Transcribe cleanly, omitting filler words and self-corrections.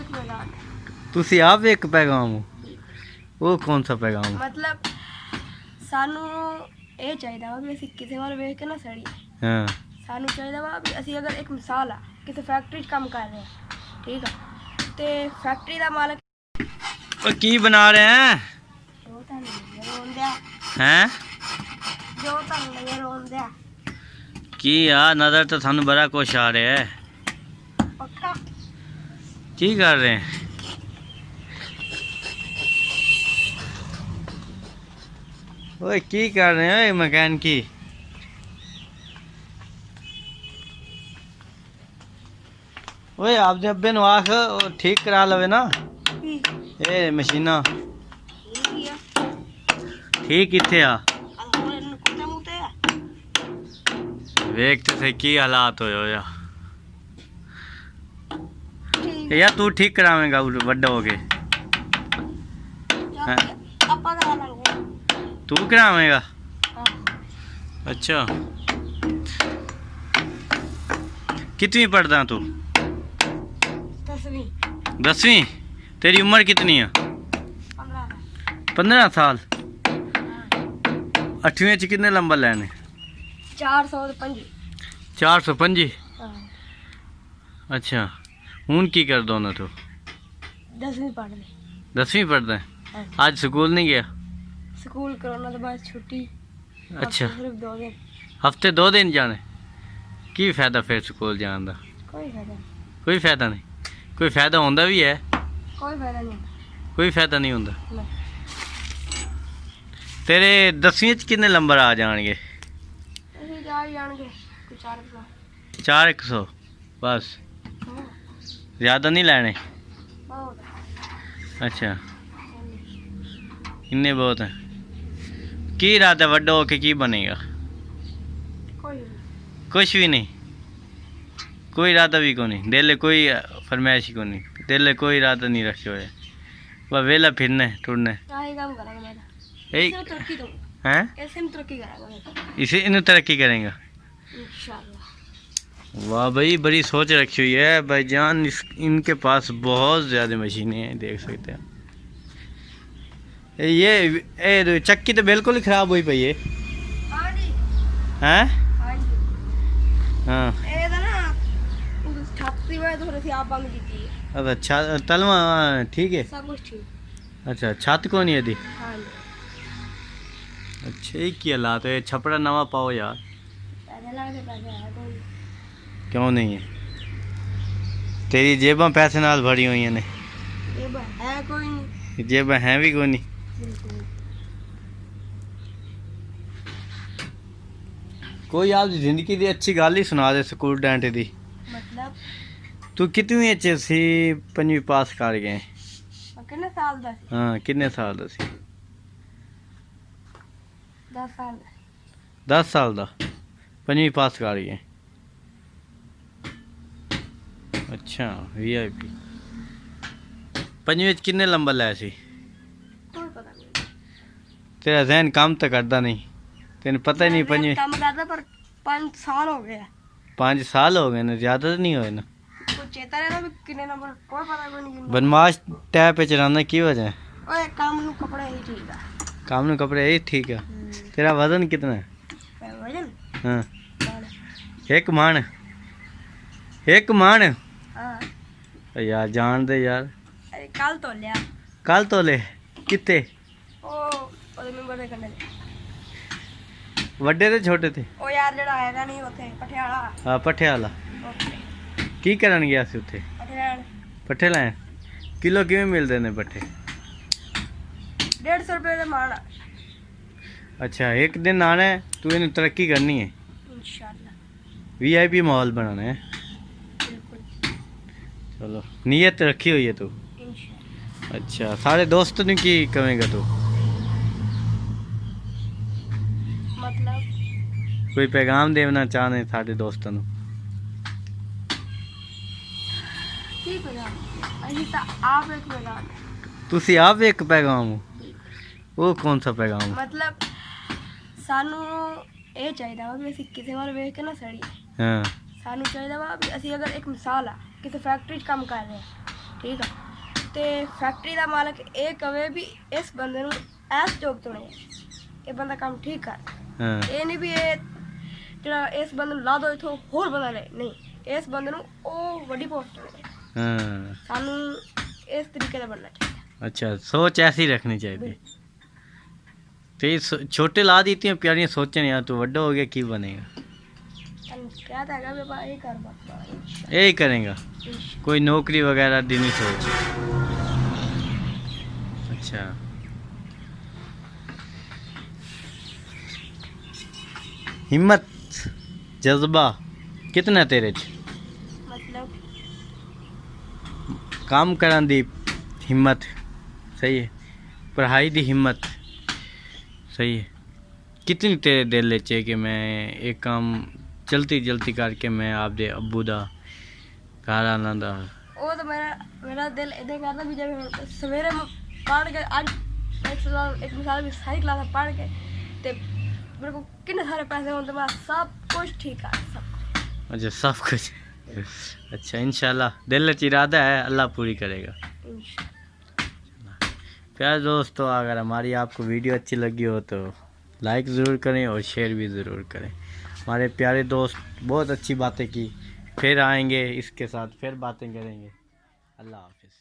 एक पैगाम ਤੁਸੀਂ ਆਪ ਇੱਕ ਪੈਗਾਮ ਹੋ ਉਹ ਕੌਣ ਸਾ ਪੈਗਾਮ मतलब सानू ਇਹ ਚਾਹੀਦਾ ਵਾ ਵੀ ਅਸੀਂ ਕਿਸੇ ਵੱਲ ਵੇਖ ਕੇ ਨਾ ਸੜੀ ਹਾਂ ਸਾਨੂੰ ਚਾਹੀਦਾ ਵਾ ਵੀ ਅਸੀਂ ਅਗਰ ਇੱਕ ਮਿਸਾਲ ਆ ਕਿਸੇ ਫੈਕਟਰੀ 'ਚ ਕੰਮ ਕਰ ਰਹੇ ਹਾਂ ਠੀਕ ਆ ਤੇ ਫੈਕਟਰੀ ਦਾ ਮਾਲਕ ਉਹ ਕੀ ਬਣਾ ਰਹੇ ਹੈ ਜੋ ਤੁਹਾਨੂੰ ਰੋਂਦਿਆ ਹੈ ਜੋ ਤੁਹਾਨੂੰ ਰੋਂਦਿਆ ਕੀ ਆ ਨਜ਼ਰ ਤਾਂ ਸਾਨੂੰ ਬੜਾ ਕੁਛ ਆ ਰਿਹਾ ਹੈ ਪੱਕਾ ਕੀ ਕਰ ਰਹੇ ਹੈ ओए की कर रहे हो मकान की ओए आप जब बिन आख ठीक करा लवे ना ये मशीना ठीक किथे आ वेख ते की हालात हो या यार तू ठीक करावेगा बड़ा हो गए तू करावेगा अच्छा कितनी पढ़ता तू 10वीं तेरी उम्र कितनी है 15 साल 8वीं च कितने नंबर लेने 405 405 अच्छा हूँ की कर दो ना तू 10वीं पढ़ ले 10वीं पढ़ता है आज स्कूल नहीं गया स्कूल कोरोना के बाद छुट्टी अच्छा सिर्फ 2 दिन हफ्ते 2 दिन जाने की फायदा फिर स्कूल जाने का कोई फायदा नहीं कोई फायदा नहीं कोई फायदा होंदा भी है कोई फायदा नहीं कोई फायदा नहीं होंदा नहीं तेरे 10वीं च कितने नंबर आ जाएंगे ਅਸੀਂ ਜਾ ਹੀ ਜਾਣਗੇ ਕੋਈ 4 400 बस ज़्यादा नहीं लेने बहुत अच्छा इन्ने बहुत हैं की इरादा वड्डा होके की बनेगा कोई कुछ भी नहीं कोई इरादा भी को नहीं दिल कोई फरमाइश को नहीं दिल कोई इरादा नहीं रखे हुए बस वेला फिरने टुरने आही काम करेंगे मैं यही इसमें तरक्की दूँ हैं ऐसे में तरक्की करेंगे मैं इसे इन्हें तरक्की करेंगे इंशाल्लाह वाह भाई बड़ी सोच रखी हुई है भाईजान इनके पास बहुत ज़्यादा मशीनें हैं देख सकते हैं ये चक्की तो बिल्कुल ही खराब हुई पई है हाँ जी हैं हाँ जी हाँ ਇਹਦਾ ਨਾ ਉਹ ਛਾਤੀ ਵੇ ਥੋੜੀ ਸੀ ਆਪ ਬੰਦ ਕੀਤੀ ਹੈ अब अच्छा तलवा ठीक है सब कुछ ठीक अच्छा छत को नहीं है दी हाँ जी अच्छा एक ही हालात है छपड़ा नवा पाओ यार पैसे ला के पैसे है कोई क्यों नहीं है तेरी जेबा पैसे नाल भरी हुई ने ये है कोई नहीं जेबा हैं भी कोई नहीं बिल्कुल कोई आप जिंदगी दी अच्छी गल ही सुना दे स्कूल डेंट दी मतलब तू कितवीं च सी 5वीं पास कर गए कितने साल ਦਾ ਸੀ हाँ कितने साल दा सी 10 साल 10 साल दा 5वीं पास कर गए अच्छा VIP 5वीं च कितने नंबर लाए सी कोई पता नहीं तेरा जहन काम तो करता नहीं तेन पता ही नहीं 5वीं काम करता पर 5 साल हो गए 5 साल हो गए ना ज़्यादा तो नहीं हुए ना कुछ चेता रहता भी कितने नंबर कोई पता कोई नहीं बदमाश टैप पे चलाना की वजह है ओए काम ਨੂੰ कपड़े ही ठीक है काम में कपड़े यही ठीक है तेरा वजन कितना है वजन हाँ हाँ एक मान हाँ यार जान दे यार अरे कल तो लिया कल तो ले कितने ਉਹਦੇ ਮੈਂਬਰ ਦੇ ਕੰਨੇ ਵੱਡੇ ਤੇ ਛੋਟੇ थे ਉਹ ਯਾਰ ਜਿਹੜਾ ਆਏਗਾ ਨਹੀਂ ਉੱਥੇ ਪਠਿਆਲਾ हाँ पट्ठे वाला ਉੱਥੇ की करन गया सी उत्थे ਪਠਿਆਲ पट्ठे लाए किलो किवें मिलदे ने पट्ठे 150 ਰੁਪਏ ਦਾ ਮਾਣ अच्छा एक दिन आना है तू इन्हें तरक्की करनी है इंशाल्लाह VIP माहौल बनाना है बिल्कुल चलो नीयत रखी हुई है तू इंशाल्लाह अच्छा सारे दोस्त ने की कहेगा तू मतलब कोई पैगाम देना चाहने सारे दोस्तों ਨੂੰ ਕੀ ਪਤਾ ਅਸੀਂ ਤਾਂ ਆਪ ਇੱਕ ਮੈਦਾਨ ਤੁਸੀਂ ਆਪ ਇੱਕ ਪੈਗਾਮ ਹੋ ਉਹ ਕੌਣ ਸਾ ਪੈਗਾਮ ਮਤਲਬ ਸਾਨੂੰ ਇਹ ਚਾਹੀਦਾ ਵਾ ਵੀ ਅਸੀਂ ਕਿਸੇ ਵੱਲ ਵੇਖ ਕੇ ਨਾ ਸੜੀਏ ਹਾਂ ਸਾਨੂੰ ਚਾਹੀਦਾ ਵਾ ਵੀ ਅਸੀਂ ਅਗਰ ਇੱਕ ਮਿਸਾਲ ਆ ਕਿਸੇ ਫੈਕਟਰੀ 'ਚ ਕੰਮ ਕਰ ਰਹੇ ਹਾਂ ठीक है। ਤੇ ਫੈਕਟਰੀ ਦਾ ਮਾਲਕ ਇਹ ਕਵੇ ਵੀ ਇਸ ਬੰਦੇ ਨੂੰ ਇਸ ਜੋਬ ਤੋਂ ਨਹੀਂ, ਇਹ ਬੰਦਾ ਕੰਮ ਠੀਕ ਕਰ। ਹਾਂ ਇਹ ਨਹੀਂ ਵੀ ਇਹ ਜਿਹੜਾ ਇਸ ਬੰਦੇ ਨੂੰ ਲਾ ਦੋ ਇਥੋਂ ਹੋਰ ਬੰਦਾ ਲੈ, ਨਹੀਂ, ਇਸ ਬੰਦੇ ਨੂੰ ਉਹ ਵੱਡੀ ਪੋਸਟ ਮਿਲੇ। ਹਾਂ ਸਾਨੂੰ ਇਸ ਤਰੀਕੇ ਦਾ ਬਣਨਾ ਚਾਹੀਦਾ। अच्छा, सोच ऐसी रखनी चाहिए। तो ये छोटे ला दी इतनी प्यारी सोचें यार, तू बड़ा हो गया की बनेगा? क्या था ये कर बात यही करेगा, कोई नौकरी वगैरह दी नहीं सोच। अच्छा, हिम्मत जज्बा कितना तेरे च? मतलब काम करन दी हिम्मत सही है, पढ़ाई दी हिम्मत सही है। कितनी तेरे दिल च कि मैं एक काम जल्दी जल्दी करके मैं आपदे अब्बू दा घर आना दा। वो तो मेरा दिल इधर करता भी, जब सवेरे मैं पढ़ के आज एक मिसाल भी सारी क्लास पढ़ के ते मेरे को कितने सारे पैसे होते मैं सब कुछ ठीक है, सब कुछ। अच्छा, सब कुछ। अच्छा, इंशाल्लाह दिल च इरादा है, अल्लाह पूरी करेगा। प्यारे दोस्तों, अगर हमारी आपको वीडियो अच्छी लगी हो तो लाइक ज़रूर करें और शेयर भी ज़रूर करें। हमारे प्यारे दोस्त बहुत अच्छी बातें की, फिर आएंगे इसके साथ फिर बातें करेंगे। अल्लाह हाफिज़।